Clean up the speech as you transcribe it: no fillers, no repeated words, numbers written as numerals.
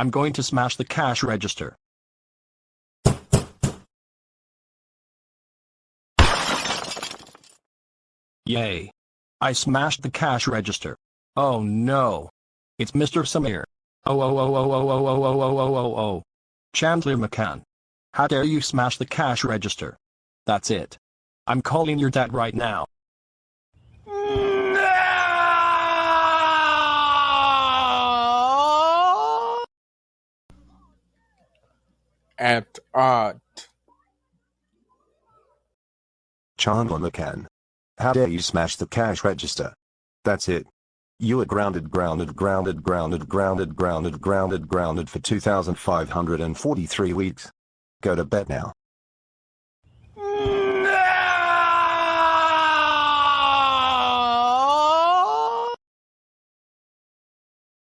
I'm going to smash the cash register. Yay. I smashed the cash register. Oh no. It's Mr. Samir. Oh. Chandler McCann. How dare you smash the cash register? That's it. I'm calling your dad right now. At art. Chandler McCann. How dare you smash the cash register? That's it. You are grounded for 2,543 weeks. Go to bed now.